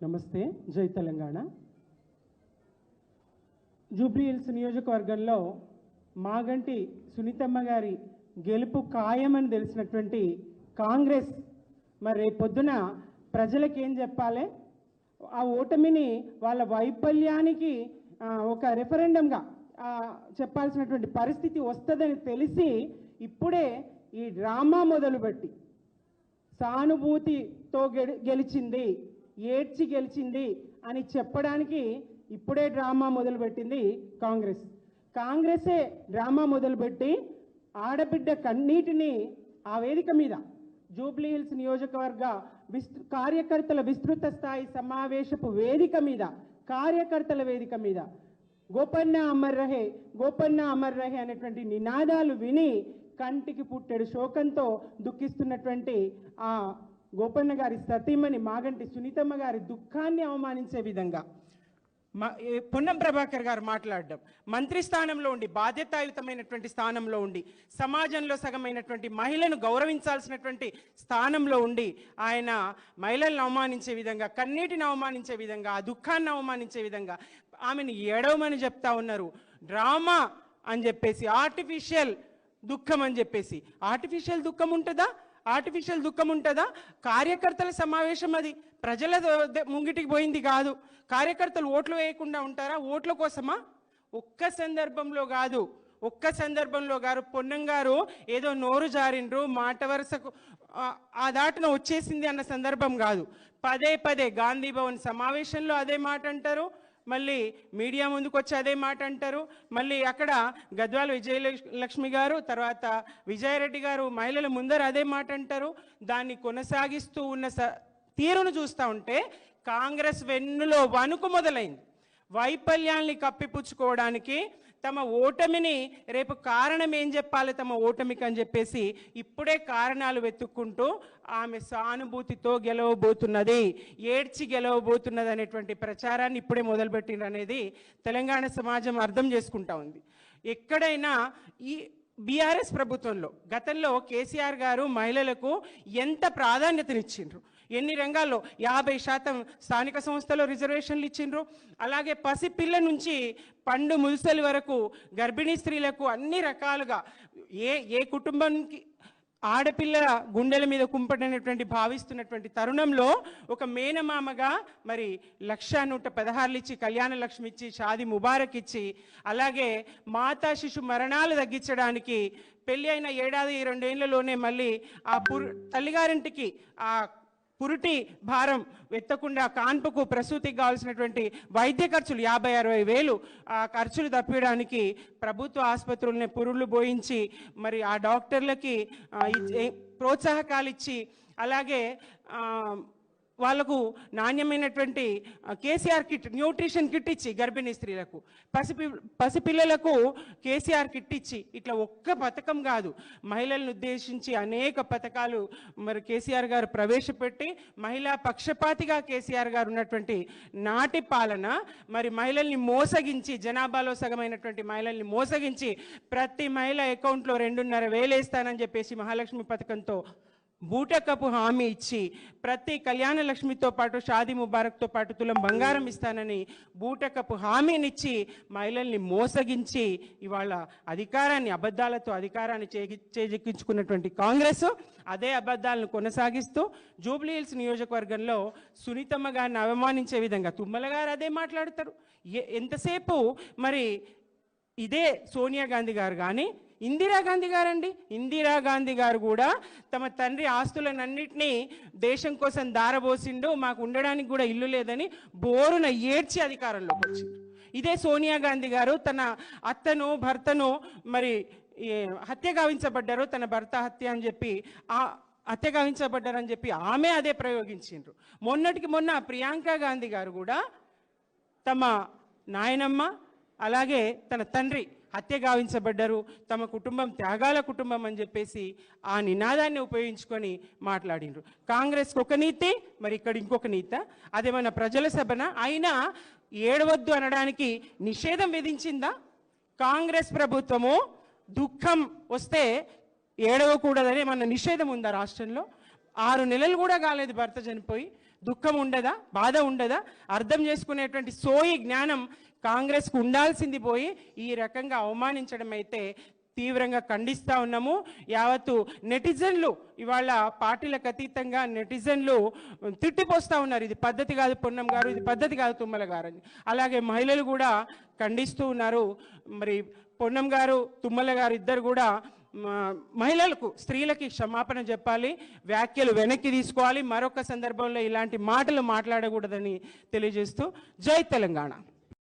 నమస్తే, జై Telangana. Jubilee hills నియోజకవర్గంలో మాగంటి సునీతమ్మ గారి గెలుపు ఖాయమని తెలిసినటువంటి కాంగ్రెస్ మరి పొద్దున ప్రజలకు ఏం చెప్పాలి, ఆ ఓటమిని వాళ్ళ వైఫల్యానికి ఒక రెఫరెండంగా చెప్పాల్సినటువంటి పరిస్థితి వస్తుందని తెలిసి ఇప్పుడే ఈ డ్రామా మొదలుపెట్టి సానుభూతితో గెలిచింది, ఏడ్చి గెలిచింది అని చెప్పడానికి ఇప్పుడే డ్రామా మొదలుపెట్టింది కాంగ్రెస్. కాంగ్రెసే డ్రామా మొదలుపెట్టి ఆడబిడ్డ కన్నీటిని ఆ వేదిక మీద జూబ్లీ హిల్స్ నియోజకవర్గ కార్యకర్తల విస్తృత స్థాయి సమావేశపు వేదిక మీద, కార్యకర్తల వేదిక మీద గోపన్న అమర్ రహే, గోపన్న అమర్ రహే అనేటువంటి నినాదాలు విని కంటికి పుట్టెడు శోకంతో దుఃఖిస్తున్నటువంటి ఆ గోపన్న గారి సతీమణి మాగంటి సునీతమ్మ గారి దుఃఖాన్ని అవమానించే విధంగా పొన్నం ప్రభాకర్ గారు మాట్లాడడం, మంత్రి స్థానంలో ఉండి, బాధ్యతాయుతమైనటువంటి స్థానంలో ఉండి, సమాజంలో సగమైనటువంటి మహిళను గౌరవించాల్సినటువంటి స్థానంలో ఉండి ఆయన మహిళలను అవమానించే విధంగా, కన్నీటిని అవమానించే విధంగా, ఆ దుఃఖాన్ని అవమానించే విధంగా ఆమెను ఏడవమని చెప్తా ఉన్నారు. డ్రామా అని చెప్పేసి, ఆర్టిఫిషియల్ దుఃఖం అని చెప్పేసి. ఆర్టిఫిషియల్ దుఃఖం ఉంటుందా? ఆర్టిఫిషియల్ దుఃఖం ఉంటుందా? కార్యకర్తల సమావేశం, అది ప్రజల ముంగిటికి పోయింది కాదు. కార్యకర్తలు ఓట్లు వేయకుండా ఉంటారా? ఓట్ల కోసమా? ఒక్క సందర్భంలో కాదు, ఒక్క సందర్భంలో గారు పొన్నం గారు ఏదో నోరు జారిండ్రు, మాట వరుసకు ఆ దాటున వచ్చేసింది అన్న సందర్భం కాదు. పదే పదే గాంధీ భవన్ సమావేశంలో అదే మాట అంటారు, మళ్ళీ మీడియా ముందుకు వచ్చి అదే మాట అంటారు, మళ్ళీ అక్కడ గద్వాల విజయలక్ష్మి గారు, తర్వాత విజయారెడ్డి గారు మహిళల ముందర అదే మాట అంటారు. దాన్ని కొనసాగిస్తూ ఉన్న తీరును చూస్తూ ఉంటే కాంగ్రెస్ వెన్నులో వణుకు మొదలైంది. వైఫల్యాల్ని కప్పిపుచ్చుకోవడానికి, తమ ఓటమిని రేపు కారణం ఏం చెప్పాలి తమ ఓటమికి అని చెప్పేసి ఇప్పుడే కారణాలు వెతుక్కుంటూ ఆమె సానుభూతితో గెలవబోతున్నది, ఏడ్చి గెలవబోతున్నది అనేటువంటి ప్రచారాన్ని ఇప్పుడే మొదలుపెట్టిండ్రు అనేది తెలంగాణ సమాజం అర్థం చేసుకుంటా ఉంది. ఎక్కడైనా ఈ బీఆర్ఎస్ ప్రభుత్వంలో గతంలో కేసీఆర్ గారు మహిళలకు ఎంత ప్రాధాన్యతనిచ్చిండ్రు, ఎన్ని రంగాల్లో 50% స్థానిక సంస్థలో రిజర్వేషన్లు ఇచ్చిండ్రు. అలాగే పసిపిల్ల నుంచి పండు ముదుసలి వరకు గర్భిణీ స్త్రీలకు అన్ని రకాలుగా ఏ కుటుంబానికి ఆడపిల్ల గుండెల మీద కుంపటనేటువంటి భావిస్తున్నటువంటి తరుణంలో ఒక మేనమామగా మరి 1,116 ఇచ్చి, కళ్యాణ లక్ష్మి ఇచ్చి, షాది ముబారక్ ఇచ్చి, అలాగే మాతా శిశు మరణాలు తగ్గించడానికి పెళ్ళి అయిన 1-2 ఏళ్లలోనే మళ్ళీ ఆ తల్లిగారింటికి ఆ పురిటి భారం ఎత్తకుండా కాన్పుకు, ప్రసూతికి కావాల్సినటువంటి వైద్య ఖర్చులు 50-60 వేలు ఆ ఖర్చులు తప్పించడానికి ప్రభుత్వ ఆసుపత్రులని పురుళ్ళు పోయించి, మరి ఆ డాక్టర్లకి ప్రోత్సాహకాలు ఇచ్చి, అలాగే వాళ్లకు నాణ్యమైనటువంటి కేసీఆర్ కిట్, న్యూట్రిషన్ కిట్ ఇచ్చి గర్భిణీ స్త్రీలకు, పసిపిల్లలకు కేసీఆర్ కిట్ ఇచ్చి, ఇట్లా ఒక్క పథకం కాదు, మహిళలను ఉద్దేశించి అనేక పథకాలు మరి కేసీఆర్ గారు ప్రవేశపెట్టి, మహిళా పక్షపాతిగా కేసీఆర్ గారు ఉన్నటువంటి నాటి పాలన మరి మహిళల్ని మోసగించి, జనాభాలో సగమైనటువంటి మహిళల్ని మోసగించి ప్రతి మహిళ అకౌంట్లో 2,500 వేస్తానని చెప్పేసి మహాలక్ష్మి పథకంతో బూటకపు హామీ ఇచ్చి, ప్రతి కళ్యాణ లక్ష్మితో పాటు షాదీ ముబారక్తో పాటు తులం బంగారం ఇస్తానని బూటకపు హామీనిచ్చి మహిళల్ని మోసగించి ఇవాళ అధికారాన్ని, అబద్ధాలతో అధికారాన్ని చేజిక్కించుకున్నటువంటి కాంగ్రెస్ అదే అబద్ధాలను కొనసాగిస్తూ జూబ్లీ హిల్స్ నియోజకవర్గంలో సునీతమ్మ గారిని అవమానించే విధంగా తుమ్మల గారు అదే మాట్లాడతారు. ఎంతసేపు మరి ఇదే సోనియా గాంధీ గారు కానీ ఇందిరాగాంధీ గారండి, ఇందిరాగాంధీ గారు కూడా తమ తండ్రి ఆస్తులనన్నింటినీ దేశం కోసం దారబోసిండు, మాకు ఉండడానికి కూడా ఇల్లు లేదని బోరున ఏడ్చి అధికారంలోకి వచ్చిండు. ఇదే సోనియా గాంధీ గారు తన అత్తను, భర్తను మరి హత్య గావించబడ్డారు, తన భర్త హత్య అని చెప్పి హత్య గావించబడ్డారని చెప్పి ఆమె అదే ప్రయోగించిండ్రు. మొన్నటికి మొన్న ప్రియాంక గాంధీ గారు కూడా తమ నాయనమ్మ అలాగే తన తండ్రి హత్య గావించబడ్డారు, తమ కుటుంబం త్యాగాల కుటుంబం అని చెప్పేసి ఆ నినాదాన్ని ఉపయోగించుకొని మాట్లాడిండ్రు. కాంగ్రెస్కి ఒక నీతి, మరి ఇక్కడ ఇంకొక నీతి. అదేమన్నా ప్రజల సభన అయినా ఏడవద్దు అనడానికి నిషేధం విధించిందా? కాంగ్రెస్ ప్రభుత్వము దుఃఖం వస్తే ఏడవకూడదని ఏమన్నా నిషేధం ఉందా రాష్ట్రంలో? 6 నెలలు కూడా కాలేదు భర్త చనిపోయి, దుఃఖం ఉండదా, బాధ ఉండదా? అర్థం చేసుకునేటువంటి సోయి జ్ఞానం కాంగ్రెస్కు ఉండాల్సింది పోయి ఈ రకంగా అవమానించడం అయితే తీవ్రంగా ఖండిస్తూ ఉన్నాము. యావత్తు నెటిజన్లు ఇవాళ పార్టీలకు అతీతంగా నెటిజన్లు తిట్టిపోస్తూ ఉన్నారు, ఇది పద్ధతి కాదు పొన్నం గారు, ఇది పద్ధతి కాదు తుమ్మల గారు అని. అలాగే మహిళలు కూడా ఖండిస్తూ ఉన్నారు. మరి పొన్నం గారు తుమ్మల గారు ఇద్దరు కూడా మహిళలకు, స్త్రీలకి క్షమాపణ చెప్పాలి, వ్యాఖ్యలు వెనక్కి తీసుకోవాలి, మరొక సందర్భంలో ఇలాంటి మాటలు మాట్లాడకూడదని తెలియజేస్తూ జై తెలంగాణ.